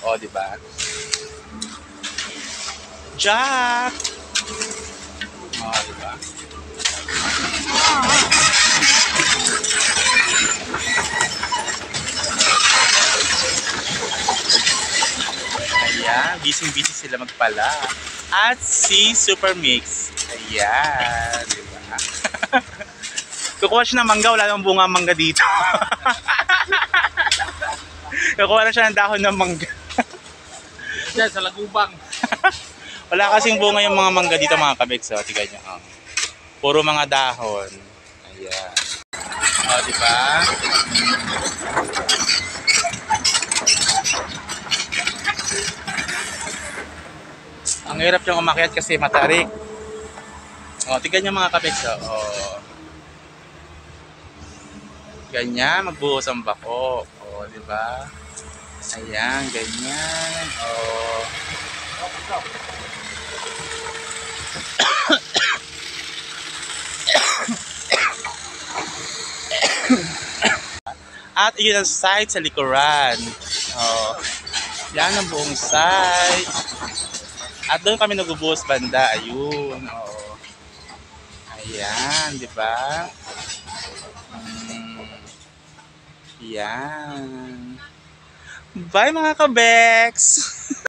O, di ba? Jack! O, di ba? Ayan, busy-busy sila magpala. At si Super Mix. Ayan, di ba? Kukuha siya ng mangga, wala namang bunga mangga dito. Kukuha na siya ng dahon ng mangga. Diyan sa Lagubang. Wala kasing bunga yung mga mangga dito mga kabeks. O, tignan nyo. Puro mga dahon. Ayan. O, di ba? Ang hirap yung umakyat kasi matarik. O, tignan nyo mga kabeks. O. Ganyan, magbuhos ang bako. O, di ba? Ayan, ganyan. O. At yun ang site sa likuran. O. Yan ang buong site. At doon kami nagbubuhos banda. Ayun. O. Ayan, di ba? Yan. Bye mga kabeks!